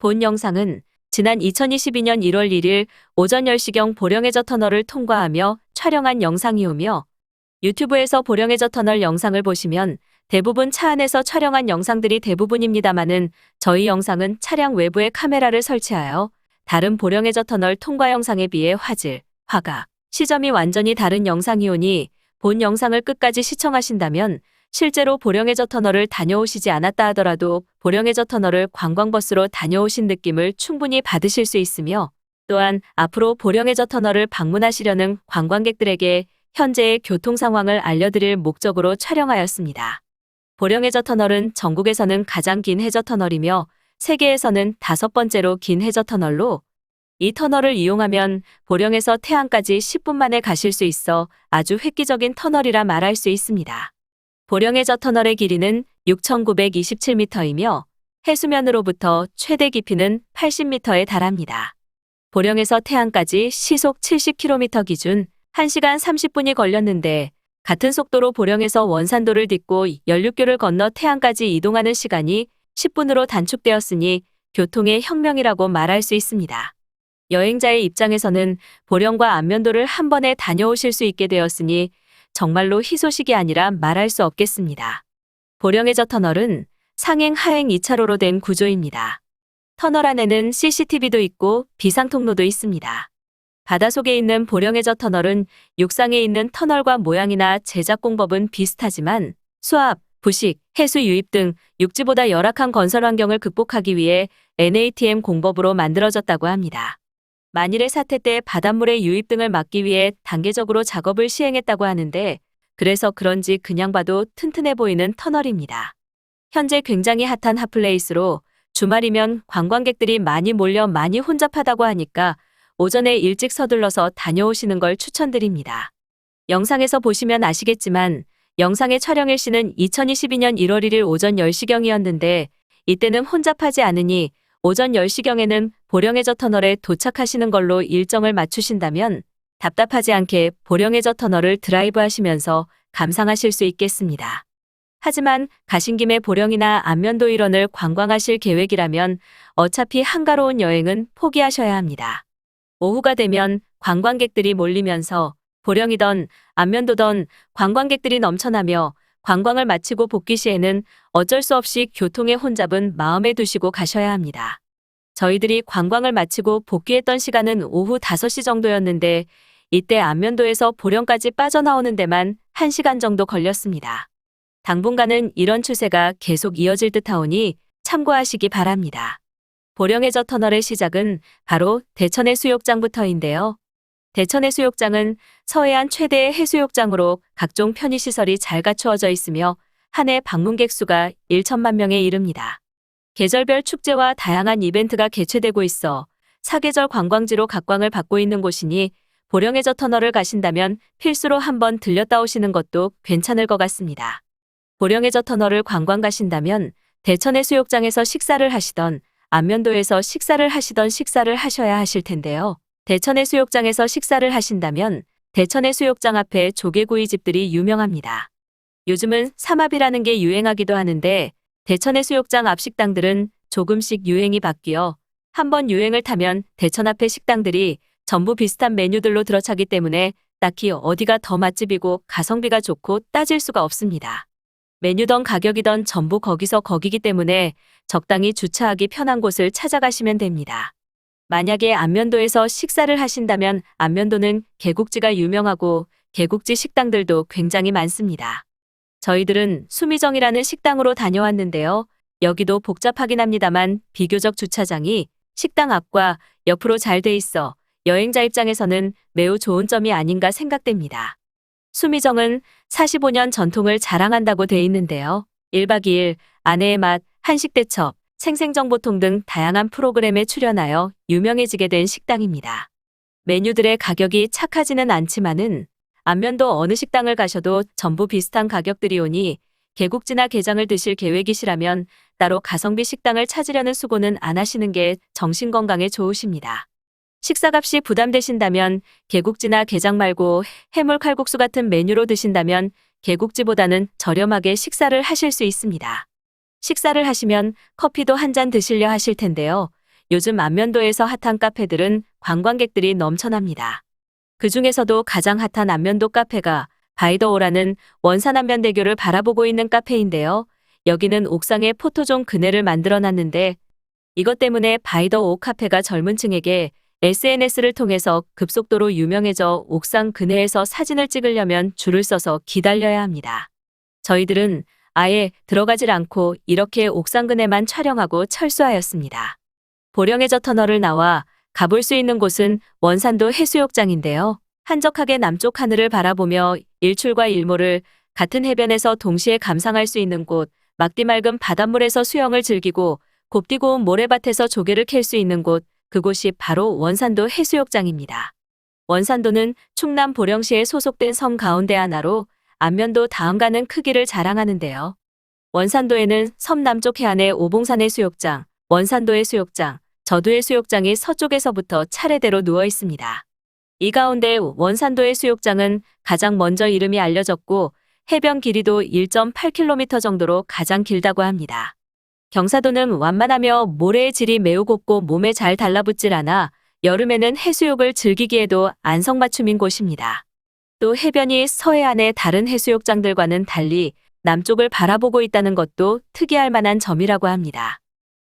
본 영상은 지난 2022년 1월 1일 오전 10시경 보령해저 터널을 통과하며 촬영한 영상이오며 유튜브에서 보령해저 터널 영상을 보시면 대부분 차 안에서 촬영한 영상들이 대부분입니다마는 저희 영상은 차량 외부에 카메라를 설치하여 다른 보령해저 터널 통과 영상에 비해 화질, 화각, 시점이 완전히 다른 영상이오니 본 영상을 끝까지 시청하신다면 실제로 보령해저 터널을 다녀오시지 않았다 하더라도 보령해저 터널을 관광버스로 다녀오신 느낌을 충분히 받으실 수 있으며 또한 앞으로 보령해저 터널을 방문하시려는 관광객들에게 현재의 교통 상황을 알려드릴 목적으로 촬영하였습니다. 보령해저 터널은 전국에서는 가장 긴 해저 터널이며 세계에서는 5번째로 긴 해저 터널로 이 터널을 이용하면 보령에서 태안까지 10분 만에 가실 수 있어 아주 획기적인 터널이라 말할 수 있습니다. 보령해저 터널의 길이는 6,927m이며 해수면으로부터 최대 깊이는 80m에 달합니다. 보령에서 태안까지 시속 70km 기준 1시간 30분이 걸렸는데 같은 속도로 보령에서 원산도를 딛고 연륙교를 건너 태안까지 이동하는 시간이 10분으로 단축되었으니 교통의 혁명이라고 말할 수 있습니다. 여행자의 입장에서는 보령과 안면도를 한 번에 다녀오실 수 있게 되었으니 정말로 희소식이 아니라 말할 수 없겠습니다. 보령해저 터널은 상행 하행 2차로로 된 구조입니다. 터널 안에는 CCTV도 있고 비상통로도 있습니다. 바다속에 있는 보령해저 터널은 육상에 있는 터널과 모양이나 제작 공법은 비슷하지만 수압, 부식, 해수 유입 등 육지보다 열악한 건설 환경을 극복하기 위해 NATM 공법으로 만들어졌다고 합니다. 만일의 사태 때 바닷물의 유입 등을 막기 위해 단계적으로 작업을 시행했다고 하는데 그래서 그런지 그냥 봐도 튼튼해 보이는 터널입니다. 현재 굉장히 핫한 핫플레이스로 주말이면 관광객들이 많이 몰려 많이 혼잡하다고 하니까 오전에 일찍 서둘러서 다녀오시는 걸 추천드립니다. 영상에서 보시면 아시겠지만 영상의 촬영일시는 2022년 1월 1일 오전 10시경이었는데 이때는 혼잡하지 않으니 오전 10시경에는 보령해저 터널에 도착하시는 걸로 일정을 맞추신다면 답답하지 않게 보령해저 터널을 드라이브 하시면서 감상하실 수 있겠습니다. 하지만 가신 김에 보령이나 안면도 일원을 관광하실 계획이라면 어차피 한가로운 여행은 포기하셔야 합니다. 오후가 되면 관광객들이 몰리면서 보령이던 안면도던 관광객들이 넘쳐나며 관광을 마치고 복귀 시에는 어쩔 수 없이 교통의 혼잡은 마음에 두시고 가셔야 합니다. 저희들이 관광을 마치고 복귀했던 시간은 오후 5시 정도였는데 이때 안면도에서 보령까지 빠져나오는 데만 1시간 정도 걸렸습니다. 당분간은 이런 추세가 계속 이어질 듯하오니 참고하시기 바랍니다. 보령해저 터널의 시작은 바로 대천해수욕장부터인데요. 대천해수욕장은 서해안 최대의 해수욕장으로 각종 편의시설이 잘 갖추어져 있으며 한 해 방문객 수가 1천만 명에 이릅니다. 계절별 축제와 다양한 이벤트가 개최되고 있어 사계절 관광지로 각광을 받고 있는 곳이니 보령해저 터널을 가신다면 필수로 한번 들렸다 오시는 것도 괜찮을 것 같습니다. 보령해저 터널을 관광 가신다면 대천해수욕장에서 식사를 하시던 안면도에서 식사를 하시던 식사를 하셔야 하실 텐데요. 대천해수욕장에서 식사를 하신다면 대천해수욕장 앞에 조개구이집들이 유명합니다. 요즘은 삼합이라는 게 유행하기도 하는데 대천해수욕장 앞 식당들은 조금씩 유행이 바뀌어 한번 유행을 타면 대천 앞의 식당들이 전부 비슷한 메뉴들로 들어차기 때문에 딱히 어디가 더 맛집이고 가성비가 좋고 따질 수가 없습니다. 메뉴던 가격이던 전부 거기서 거기기 때문에 적당히 주차하기 편한 곳을 찾아가시면 됩니다. 만약에 안면도에서 식사를 하신다면 안면도는 개국지가 유명하고 개국지 식당들도 굉장히 많습니다. 저희들은 수미정이라는 식당으로 다녀왔는데요. 여기도 복잡하긴 합니다만 비교적 주차장이 식당 앞과 옆으로 잘 돼 있어 여행자 입장에서는 매우 좋은 점이 아닌가 생각됩니다. 수미정은 45년 전통을 자랑한다고 돼 있는데요. 1박 2일 아내의 맛, 한식대첩, 생생정보통 등 다양한 프로그램에 출연하여 유명해지게 된 식당입니다. 메뉴들의 가격이 착하지는 않지만은 안면도 어느 식당을 가셔도 전부 비슷한 가격들이오니 개국지나 게장을 드실 계획이시라면 따로 가성비 식당을 찾으려는 수고는 안 하시는 게 정신건강에 좋으십니다. 식사값이 부담되신다면 개국지나 게장 말고 해물 칼국수 같은 메뉴로 드신다면 개국지보다는 저렴하게 식사를 하실 수 있습니다. 식사를 하시면 커피도 한 잔 드시려 하실 텐데요. 요즘 안면도에서 핫한 카페들은 관광객들이 넘쳐납니다. 그 중에서도 가장 핫한 안면도 카페가 바이더오라는 원산 안면대교를 바라보고 있는 카페인데요. 여기는 옥상에 포토존 그네를 만들어 놨는데 이것 때문에 바이더오 카페가 젊은 층에게 SNS를 통해서 급속도로 유명해져 옥상 그네에서 사진을 찍으려면 줄을 서서 기다려야 합니다. 저희들은 아예 들어가질 않고 이렇게 옥상 그네만 촬영하고 철수하였습니다. 보령해저 터널을 나와 가볼 수 있는 곳은 원산도 해수욕장인데요. 한적하게 남쪽 하늘을 바라보며 일출과 일몰을 같은 해변에서 동시에 감상할 수 있는 곳, 막디 맑은 바닷물에서 수영을 즐기고 곱디 고운 모래밭에서 조개를 캘 수 있는 곳, 그곳이 바로 원산도 해수욕장입니다. 원산도는 충남 보령시에 소속된 섬 가운데 하나로 안면도 다음가는 크기를 자랑하는데요. 원산도에는 섬 남쪽 해안의 오봉산 해수욕장, 원산도 해수욕장, 저도 해수욕장이 서쪽에서부터 차례대로 누워 있습니다. 이 가운데 원산도 해수욕장은 가장 먼저 이름이 알려졌고 해변 길이도 1.8km 정도로 가장 길다고 합니다. 경사도는 완만하며 모래의 질이 매우 곱고 몸에 잘 달라붙질 않아 여름에는 해수욕을 즐기기에도 안성맞춤인 곳입니다. 또 해변이 서해안의 다른 해수욕장들과는 달리 남쪽을 바라보고 있다는 것도 특이할 만한 점이라고 합니다.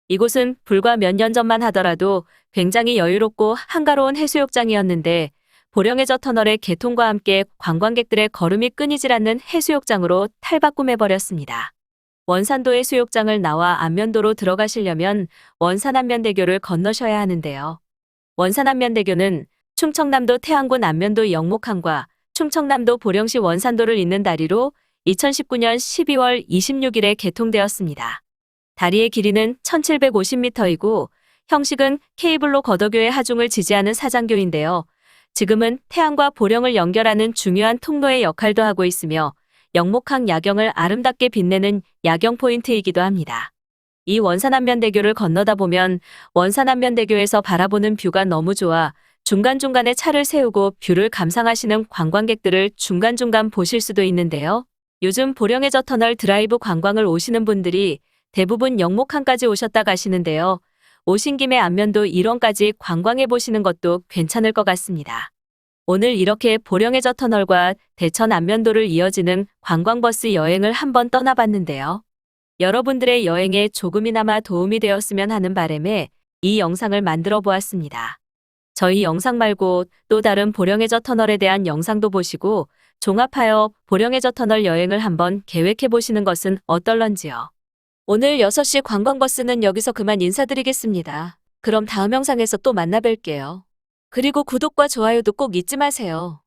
이곳은 불과 몇 년 전만 하더라도 굉장히 여유롭고 한가로운 해수욕장이었는데 보령해저 터널의 개통과 함께 관광객들의 걸음이 끊이질 않는 해수욕장으로 탈바꿈해버렸습니다. 원산도 해수욕장을 나와 안면도로 들어가시려면 원산안면대교를 건너셔야 하는데요. 원산안면대교는 충청남도 태안군 안면도 영목항과 충청남도 보령시 원산도를 잇는 다리로 2019년 12월 26일에 개통되었습니다. 다리의 길이는 1750m이고 형식은 케이블로 걷어교의 하중을 지지하는 사장교인데요. 지금은 태안과 보령을 연결하는 중요한 통로의 역할도 하고 있으며 영목항 야경을 아름답게 빛내는 야경 포인트이기도 합니다. 이 원산안면대교를 건너다 보면 원산안면대교에서 바라보는 뷰가 너무 좋아 중간중간에 차를 세우고 뷰를 감상하시는 관광객들을 중간중간 보실 수도 있는데요. 요즘 보령해저 터널 드라이브 관광을 오시는 분들이 대부분 영목항까지 오셨다 가시는데요. 오신 김에 안면도 일원까지 관광해 보시는 것도 괜찮을 것 같습니다. 오늘 이렇게 보령해저 터널과 대천 안면도를 이어지는 관광버스 여행을 한번 떠나봤는데요. 여러분들의 여행에 조금이나마 도움이 되었으면 하는 바람에 이 영상을 만들어 보았습니다. 저희 영상 말고 또 다른 보령해저 터널에 대한 영상도 보시고 종합하여 보령해저 터널 여행을 한번 계획해 보시는 것은 어떨런지요. 오늘 6시 관광버스는 여기서 그만 인사드리겠습니다. 그럼 다음 영상에서 또 만나 뵐게요. 그리고 구독과 좋아요도 꼭 잊지 마세요.